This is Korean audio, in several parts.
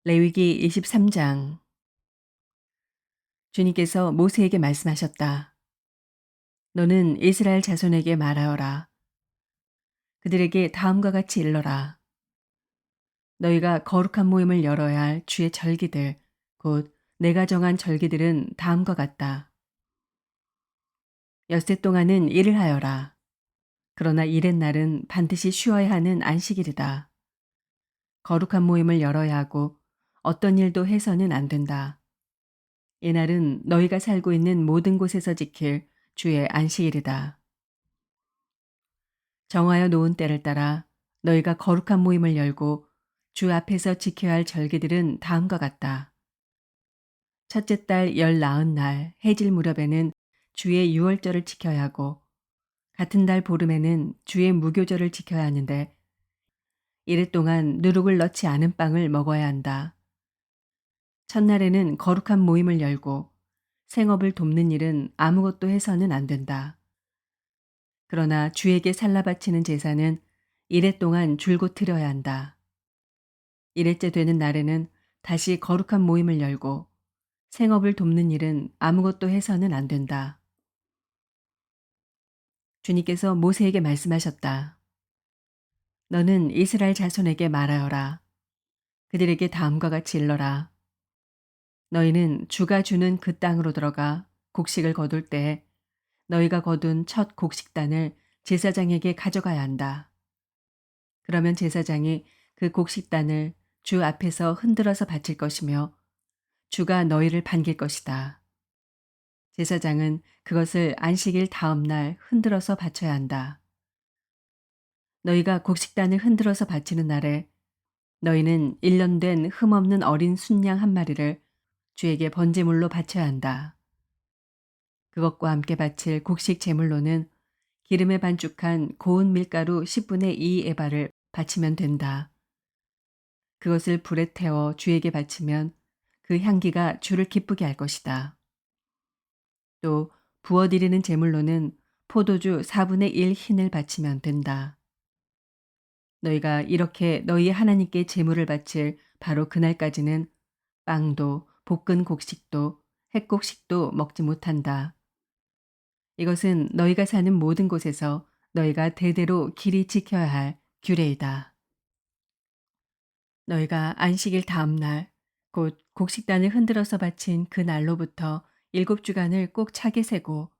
레위기 23장. 주님께서 모세에게 말씀하셨다. 너는 이스라엘 자손에게 말하여라. 그들에게 다음과 같이 일러라. 너희가 거룩한 모임을 열어야 할 주의 절기들, 곧 내가 정한 절기들은 다음과 같다. 엿새 동안은 일을 하여라. 그러나 일의 날은 반드시 쉬어야 하는 안식일이다. 거룩한 모임을 열어야 하고 어떤 일도 해서는 안 된다. 이날은 너희가 살고 있는 모든 곳에서 지킬 주의 안식일이다. 정하여 놓은 때를 따라 너희가 거룩한 모임을 열고 주 앞에서 지켜야 할 절기들은 다음과 같다. 첫째 달 열 나흔 날 해질 무렵에는 주의 유월절을 지켜야 하고 같은 달 보름에는 주의 무교절을 지켜야 하는데 이래 동안 누룩을 넣지 않은 빵을 먹어야 한다. 첫날에는 거룩한 모임을 열고 생업을 돕는 일은 아무것도 해서는 안 된다. 그러나 주에게 살라 바치는 제사는 이래 동안 줄곧 드려야 한다. 이래째 되는 날에는 다시 거룩한 모임을 열고 생업을 돕는 일은 아무것도 해서는 안 된다. 주님께서 모세에게 말씀하셨다. 너는 이스라엘 자손에게 말하여라. 그들에게 다음과 같이 일러라. 너희는 주가 주는 그 땅으로 들어가 곡식을 거둘 때 너희가 거둔 첫 곡식단을 제사장에게 가져가야 한다. 그러면 제사장이 그 곡식단을 주 앞에서 흔들어서 바칠 것이며 주가 너희를 반길 것이다. 제사장은 그것을 안식일 다음 날 흔들어서 바쳐야 한다. 너희가 곡식단을 흔들어서 바치는 날에 너희는 1년 된 흠없는 어린 순양 한 마리를 주에게 번제물로 바쳐야 한다. 그것과 함께 바칠 곡식 제물로는 기름에 반죽한 고운 밀가루 10분의 2 에바를 바치면 된다. 그것을 불에 태워 주에게 바치면 그 향기가 주를 기쁘게 할 것이다. 또 부어드리는 제물로는 포도주 4분의 1 흰을 바치면 된다. 너희가 이렇게 너희 하나님께 제물을 바칠 바로 그날까지는 빵도 볶은 곡식도 햇곡식도 먹지 못한다. 이것은 너희가 사는 모든 곳에서 너희가 대대로 길이 지켜야 할 규례이다. 너희가 안식일 다음 날, 곧 곡식단을 흔들어서 바친 그 날로부터 7주간을 꼭 차게 세고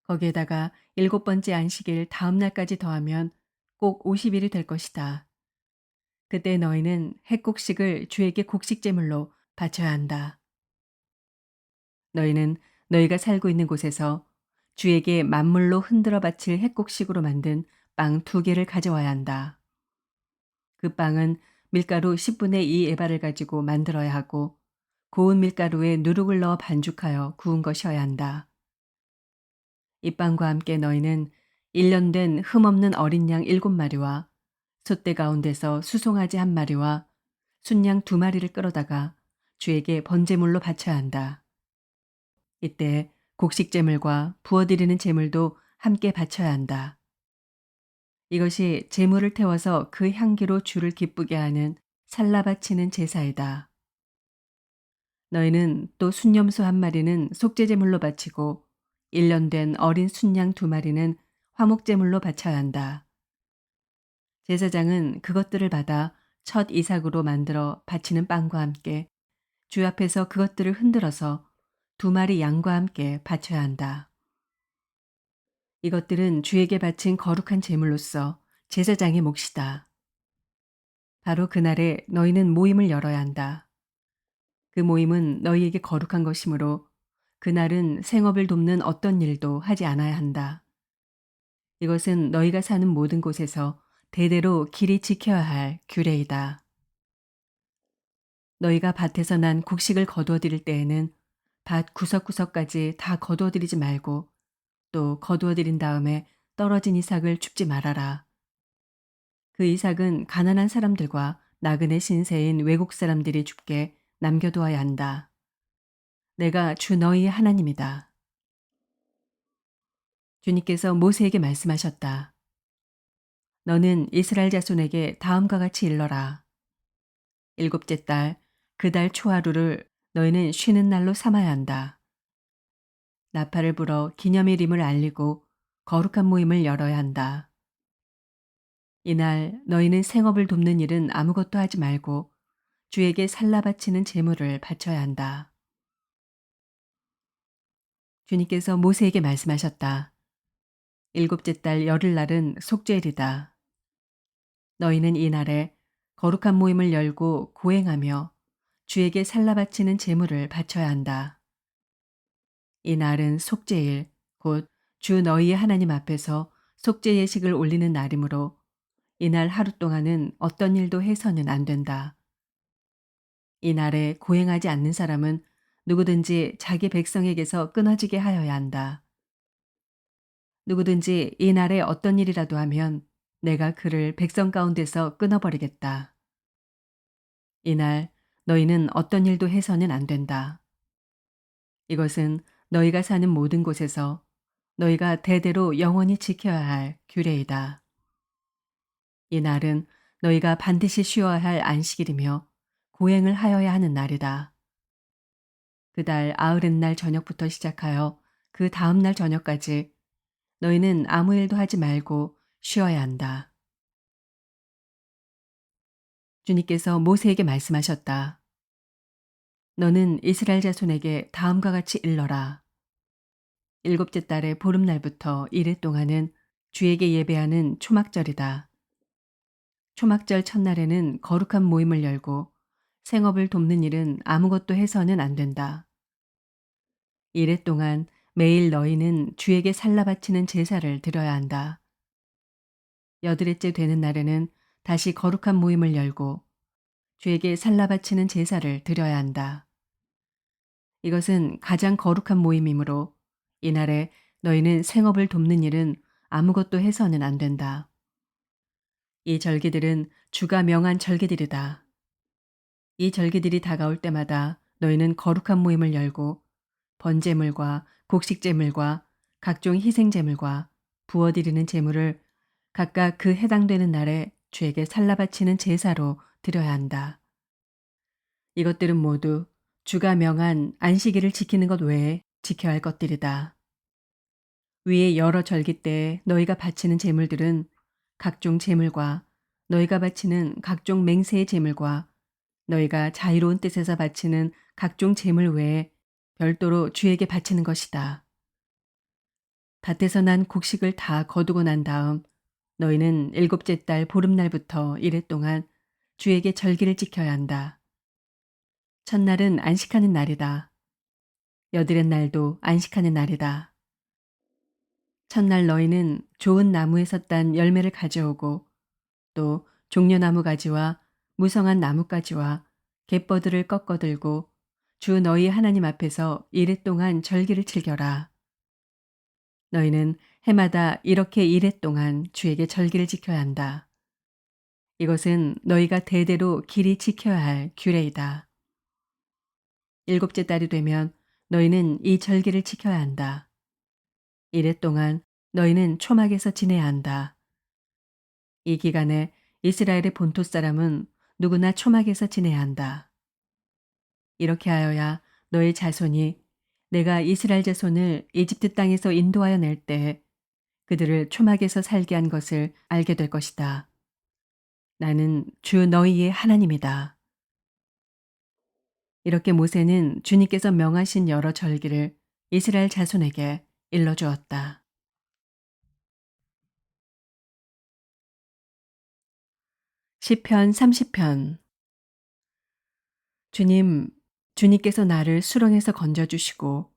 거기에다가 7번째 안식일 다음 날까지 더하면 꼭 50일이 될 것이다. 그때 너희는 햇곡식을 주에게 곡식제물로 바쳐야 한다. 너희는 너희가 살고 있는 곳에서 주에게 만물로 흔들어 바칠 햇곡식으로 만든 빵 2개를 가져와야 한다. 그 빵은 밀가루 10분의 2 에바를 가지고 만들어야 하고 고운 밀가루에 누룩을 넣어 반죽하여 구운 것이어야 한다. 이 빵과 함께 너희는 1년 된 흠없는 어린 양 7마리와 숫대 가운데서 수송아지 1마리와 순양 2마리를 끌어다가 주에게 번제물로 바쳐야 한다. 이때 곡식제물과 부어드리는 제물도 함께 바쳐야 한다. 이것이 제물을 태워서 그 향기로 주를 기쁘게 하는 살라 바치는 제사이다. 너희는 또 순염소 1마리는 속죄제물로 바치고 1년 된 어린 순양 2마리는 화목제물로 바쳐야 한다. 제사장은 그것들을 받아 첫 이삭으로 만들어 바치는 빵과 함께 주 앞에서 그것들을 흔들어서 2마리 양과 함께 바쳐야 한다. 이것들은 주에게 바친 거룩한 제물로서 제사장의 몫이다. 바로 그날에 너희는 모임을 열어야 한다. 그 모임은 너희에게 거룩한 것이므로 그날은 생업을 돕는 어떤 일도 하지 않아야 한다. 이것은 너희가 사는 모든 곳에서 대대로 길이 지켜야 할 규례이다. 너희가 밭에서 난 곡식을 거두어 드릴 때에는 밭 구석구석까지 다 거두어 드리지 말고 또 거두어 드린 다음에 떨어진 이삭을 줍지 말아라. 그 이삭은 가난한 사람들과 나그네 신세인 외국 사람들이 줍게 남겨두어야 한다. 내가 주 너희의 하나님이다. 주님께서 모세에게 말씀하셨다. 너는 이스라엘 자손에게 다음과 같이 일러라. 7째 달 그달 초하루를 너희는 쉬는 날로 삼아야 한다. 나팔을 불어 기념일임을 알리고 거룩한 모임을 열어야 한다. 이날 너희는 생업을 돕는 일은 아무것도 하지 말고 주에게 살라 바치는 제물을 바쳐야 한다. 주님께서 모세에게 말씀하셨다. 일곱째 달 열흘날은 속죄일이다. 너희는 이날에 거룩한 모임을 열고 고행하며 주에게 살라 바치는 제물을 바쳐야 한다. 이날은 속죄일, 곧 주 너희의 하나님 앞에서 속죄 예식을 올리는 날이므로 이날 하루 동안은 어떤 일도 해서는 안 된다. 이날에 고행하지 않는 사람은 누구든지 자기 백성에게서 끊어지게 하여야 한다. 누구든지 이날에 어떤 일이라도 하면 내가 그를 백성 가운데서 끊어버리겠다. 이날 너희는 어떤 일도 해서는 안 된다. 이것은 너희가 사는 모든 곳에서 너희가 대대로 영원히 지켜야 할 규례이다. 이 날은 너희가 반드시 쉬어야 할 안식일이며 고행을 하여야 하는 날이다. 그달 아흐렛날 저녁부터 시작하여 그 다음 날 저녁까지 너희는 아무 일도 하지 말고 쉬어야 한다. 주님께서 모세에게 말씀하셨다. 너는 이스라엘 자손에게 다음과 같이 일러라. 일곱째 달의 보름날부터 이래 동안은 주에게 예배하는 초막절이다. 초막절 첫날에는 거룩한 모임을 열고 생업을 돕는 일은 아무것도 해서는 안 된다. 이래 동안 매일 너희는 주에게 살라 바치는 제사를 드려야 한다. 여드렛째 되는 날에는 다시 거룩한 모임을 열고 주에게 살라 바치는 제사를 드려야 한다. 이것은 가장 거룩한 모임이므로 이날에 너희는 생업을 돕는 일은 아무것도 해서는 안 된다. 이 절기들은 주가 명한 절기들이다. 이 절기들이 다가올 때마다 너희는 거룩한 모임을 열고 번제물과 곡식제물과 각종 희생제물과 부어드리는 제물을 각각 그 해당되는 날에 주에게 살라 바치는 제사로 드려야 한다. 이것들은 모두 주가 명한 안식일을 지키는 것 외에 지켜야 할 것들이다. 위에 여러 절기 때에 너희가 바치는 제물들은 각종 제물과 너희가 바치는 각종 맹세의 제물과 너희가 자유로운 뜻에서 바치는 각종 제물 외에 별도로 주에게 바치는 것이다. 밭에서 난 곡식을 다 거두고 난 다음 너희는 일곱째 달 보름날부터 이래 동안 주에게 절기를 지켜야 한다. 첫날은 안식하는 날이다. 여드렛 날도 안식하는 날이다. 첫날 너희는 좋은 나무에서 딴 열매를 가져오고 또 종려나무 가지와 무성한 나뭇가지와 갯버들을 꺾어 들고 주 너희 하나님 앞에서 이래 동안 절기를 즐겨라. 너희는 해마다 이렇게 이래 동안 주에게 절기를 지켜야 한다. 이것은 너희가 대대로 길이 지켜야 할 규례이다. 일곱째 달이 되면 너희는 이 절기를 지켜야 한다. 이래 동안 너희는 초막에서 지내야 한다. 이 기간에 이스라엘의 본토 사람은 누구나 초막에서 지내야 한다. 이렇게 하여야 너의 자손이 내가 이스라엘 자손을 이집트 땅에서 인도하여 낼 때 그들을 초막에서 살게 한 것을 알게 될 것이다. 나는 주 너희의 하나님이다. 이렇게 모세는 주님께서 명하신 여러 절기를 이스라엘 자손에게 일러주었다. 시편 30편. 주님, 주님께서 나를 수렁에서 건져주시고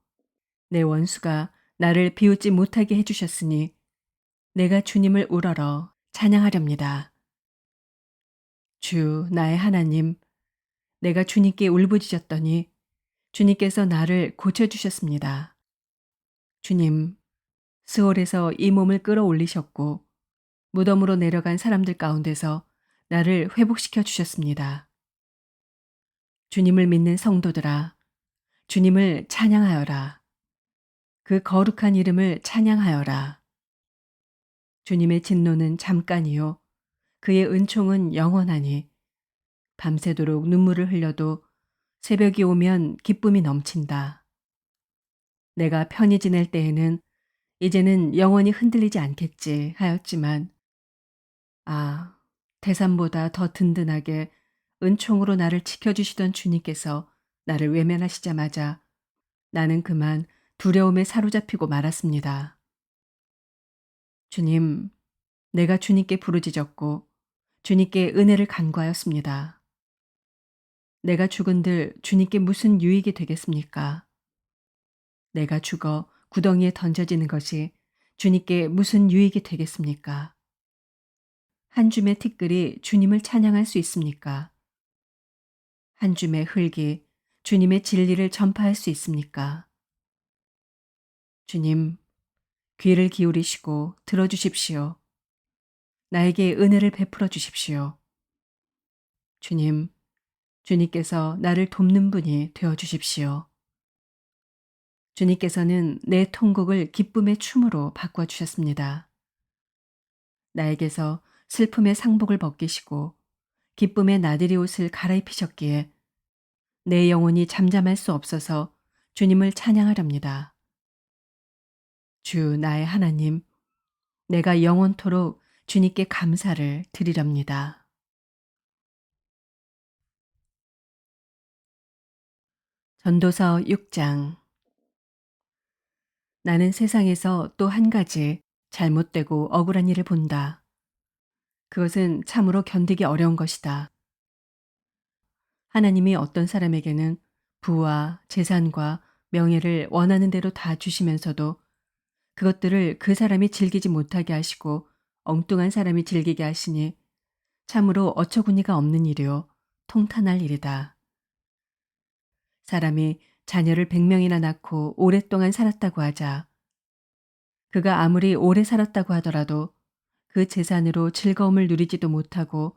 내 원수가 나를 비웃지 못하게 해주셨으니 내가 주님을 우러러 찬양하렵니다. 주, 나의 하나님, 내가 주님께 울부짖었더니 주님께서 나를 고쳐주셨습니다. 주님, 스올에서 이 몸을 끌어올리셨고 무덤으로 내려간 사람들 가운데서 나를 회복시켜 주셨습니다. 주님을 믿는 성도들아, 주님을 찬양하여라. 그 거룩한 이름을 찬양하여라. 주님의 진노는 잠깐이요. 그의 은총은 영원하니 밤새도록 눈물을 흘려도 새벽이 오면 기쁨이 넘친다. 내가 편히 지낼 때에는 이제는 영원히 흔들리지 않겠지 하였지만 아, 태산보다 더 든든하게 은총으로 나를 지켜주시던 주님께서 나를 외면하시자마자 나는 그만 두려움에 사로잡히고 말았습니다. 주님, 내가 주님께 부르짖었고 주님께 은혜를 간구하였습니다. 내가 죽은들 주님께 무슨 유익이 되겠습니까? 내가 죽어 구덩이에 던져지는 것이 주님께 무슨 유익이 되겠습니까? 한 줌의 티끌이 주님을 찬양할 수 있습니까? 한 줌의 흙이 주님의 진리를 전파할 수 있습니까? 주님, 귀를 기울이시고 들어주십시오. 나에게 은혜를 베풀어 주십시오. 주님, 주님께서 나를 돕는 분이 되어 주십시오. 주님께서는 내 통곡을 기쁨의 춤으로 바꿔 주셨습니다. 나에게서 슬픔의 상복을 벗기시고 기쁨의 나들이 옷을 갈아입히셨기에 내 영혼이 잠잠할 수 없어서 주님을 찬양하렵니다. 주 나의 하나님, 내가 영원토록 주님께 감사를 드리렵니다. 전도서 6장. 나는 세상에서 또 한 가지 잘못되고 억울한 일을 본다. 그것은 참으로 견디기 어려운 것이다. 하나님이 어떤 사람에게는 부와 재산과 명예를 원하는 대로 다 주시면서도 그것들을 그 사람이 즐기지 못하게 하시고 엉뚱한 사람이 즐기게 하시니 참으로 어처구니가 없는 일이요 통탄할 일이다. 사람이 자녀를 100명이나 낳고 오랫동안 살았다고 하자. 그가 아무리 오래 살았다고 하더라도 그 재산으로 즐거움을 누리지도 못하고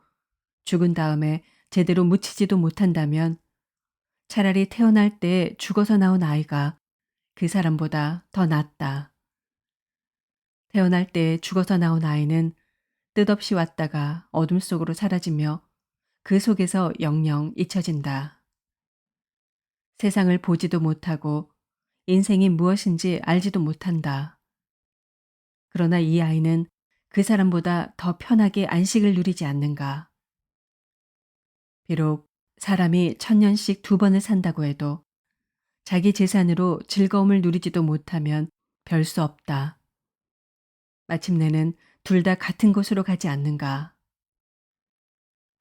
죽은 다음에 제대로 묻히지도 못한다면 차라리 태어날 때 죽어서 나온 아이가 그 사람보다 더 낫다. 태어날 때 죽어서 나온 아이는 뜻없이 왔다가 어둠 속으로 사라지며 그 속에서 영영 잊혀진다. 세상을 보지도 못하고 인생이 무엇인지 알지도 못한다. 그러나 이 아이는 그 사람보다 더 편하게 안식을 누리지 않는가. 비록 사람이 1000년씩 2번을 산다고 해도 자기 재산으로 즐거움을 누리지도 못하면 별 수 없다. 마침내는 둘 다 같은 곳으로 가지 않는가.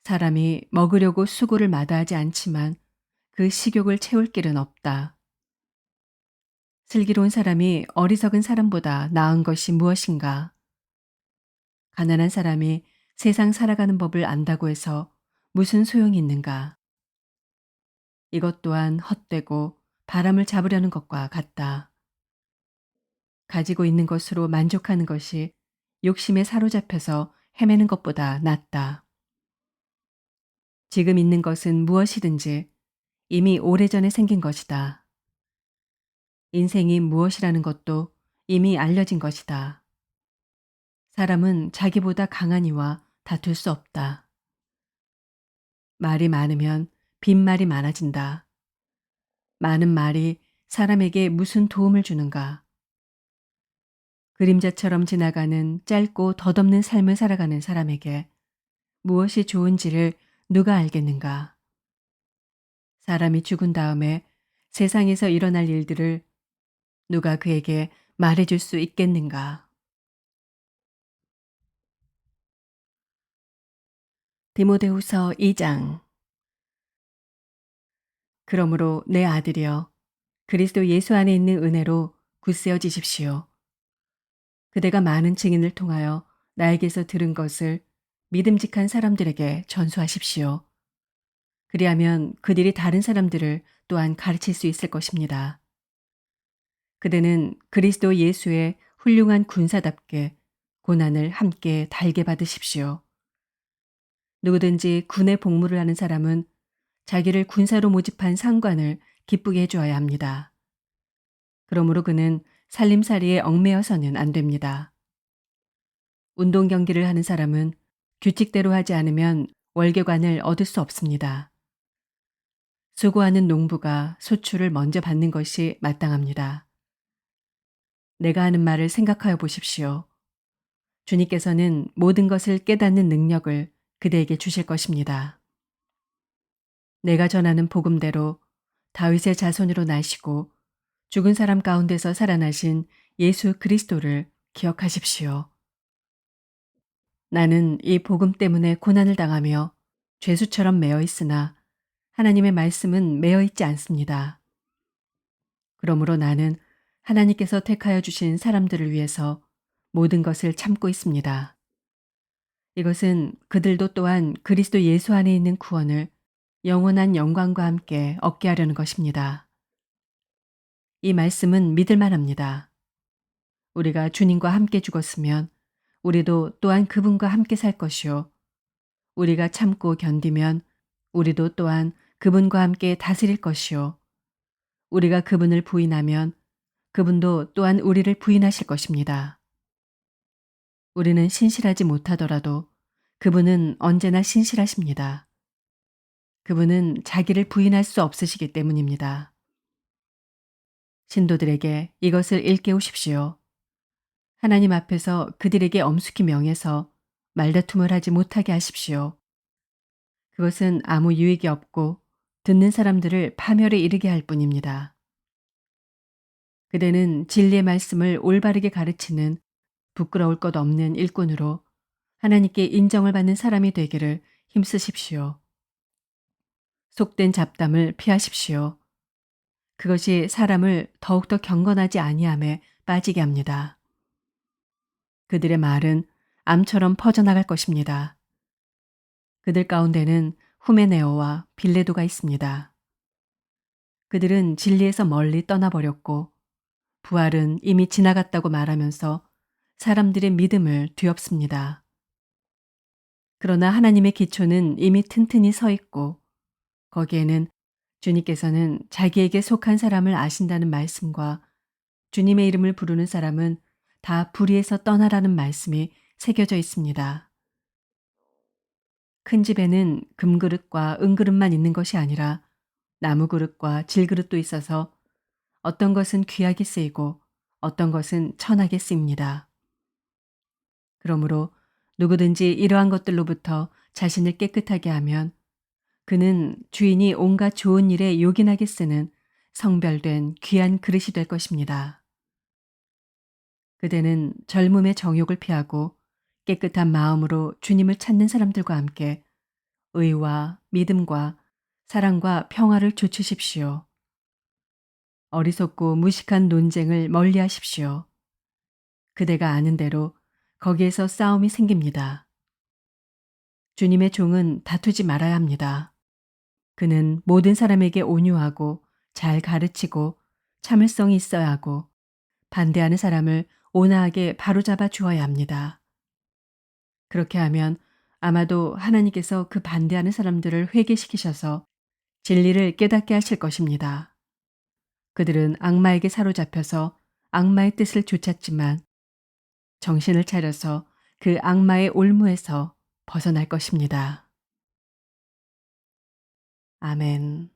사람이 먹으려고 수고를 마다하지 않지만 그 식욕을 채울 길은 없다. 슬기로운 사람이 어리석은 사람보다 나은 것이 무엇인가. 가난한 사람이 세상 살아가는 법을 안다고 해서 무슨 소용이 있는가. 이것 또한 헛되고 바람을 잡으려는 것과 같다. 가지고 있는 것으로 만족하는 것이 욕심에 사로잡혀서 헤매는 것보다 낫다. 지금 있는 것은 무엇이든지 이미 오래전에 생긴 것이다. 인생이 무엇이라는 것도 이미 알려진 것이다. 사람은 자기보다 강한 이와 다툴 수 없다. 말이 많으면 빈말이 많아진다. 많은 말이 사람에게 무슨 도움을 주는가? 그림자처럼 지나가는 짧고 덧없는 삶을 살아가는 사람에게 무엇이 좋은지를 누가 알겠는가? 사람이 죽은 다음에 세상에서 일어날 일들을 누가 그에게 말해줄 수 있겠는가? 디모데후서 2장. 그러므로 내 아들이여 그리스도 예수 안에 있는 은혜로 굳세어지십시오. 그대가 많은 증인을 통하여 나에게서 들은 것을 믿음직한 사람들에게 전수하십시오. 그리하면 그들이 다른 사람들을 또한 가르칠 수 있을 것입니다. 그대는 그리스도 예수의 훌륭한 군사답게 고난을 함께 달게 받으십시오. 누구든지 군에 복무를 하는 사람은 자기를 군사로 모집한 상관을 기쁘게 해주어야 합니다. 그러므로 그는 살림살이에 얽매여서는 안 됩니다. 운동 경기를 하는 사람은 규칙대로 하지 않으면 월계관을 얻을 수 없습니다. 수고하는 농부가 소출을 먼저 받는 것이 마땅합니다. 내가 하는 말을 생각하여 보십시오. 주님께서는 모든 것을 깨닫는 능력을 그대에게 주실 것입니다. 내가 전하는 복음대로 다윗의 자손으로 나시고 죽은 사람 가운데서 살아나신 예수 그리스도를 기억하십시오. 나는 이 복음 때문에 고난을 당하며 죄수처럼 매어 있으나 하나님의 말씀은 매어 있지 않습니다. 그러므로 나는 하나님께서 택하여 주신 사람들을 위해서 모든 것을 참고 있습니다. 이것은 그들도 또한 그리스도 예수 안에 있는 구원을 영원한 영광과 함께 얻게 하려는 것입니다. 이 말씀은 믿을 만합니다. 우리가 주님과 함께 죽었으면 우리도 또한 그분과 함께 살 것이요. 우리가 참고 견디면 우리도 또한 그분과 함께 다스릴 것이요. 우리가 그분을 부인하면 그분도 또한 우리를 부인하실 것입니다. 우리는 신실하지 못하더라도 그분은 언제나 신실하십니다. 그분은 자기를 부인할 수 없으시기 때문입니다. 신도들에게 이것을 일깨우십시오. 하나님 앞에서 그들에게 엄숙히 명해서 말다툼을 하지 못하게 하십시오. 그것은 아무 유익이 없고 듣는 사람들을 파멸에 이르게 할 뿐입니다. 그대는 진리의 말씀을 올바르게 가르치는 부끄러울 것 없는 일꾼으로 하나님께 인정을 받는 사람이 되기를 힘쓰십시오. 속된 잡담을 피하십시오. 그것이 사람을 더욱더 경건하지 아니함에 빠지게 합니다. 그들의 말은 암처럼 퍼져나갈 것입니다. 그들 가운데는 후메네오와 빌레도가 있습니다. 그들은 진리에서 멀리 떠나버렸고 부활은 이미 지나갔다고 말하면서 사람들의 믿음을 뒤엎습니다. 그러나 하나님의 기초는 이미 튼튼히 서 있고 거기에는 주님께서는 자기에게 속한 사람을 아신다는 말씀과 주님의 이름을 부르는 사람은 다 불의에서 떠나라는 말씀이 새겨져 있습니다. 큰 집에는 금그릇과 은그릇만 있는 것이 아니라 나무그릇과 질그릇도 있어서 어떤 것은 귀하게 쓰이고 어떤 것은 천하게 쓰입니다. 그러므로 누구든지 이러한 것들로부터 자신을 깨끗하게 하면 그는 주인이 온갖 좋은 일에 요긴하게 쓰는 성별된 귀한 그릇이 될 것입니다. 그대는 젊음의 정욕을 피하고 깨끗한 마음으로 주님을 찾는 사람들과 함께 의와 믿음과 사랑과 평화를 조치십시오. 어리석고 무식한 논쟁을 멀리 하십시오. 그대가 아는 대로 거기에서 싸움이 생깁니다. 주님의 종은 다투지 말아야 합니다. 그는 모든 사람에게 온유하고 잘 가르치고 참을성이 있어야 하고 반대하는 사람을 온화하게 바로잡아 주어야 합니다. 그렇게 하면 아마도 하나님께서 그 반대하는 사람들을 회개시키셔서 진리를 깨닫게 하실 것입니다. 그들은 악마에게 사로잡혀서 악마의 뜻을 좇았지만 정신을 차려서 그 악마의 올무에서 벗어날 것입니다. 아멘.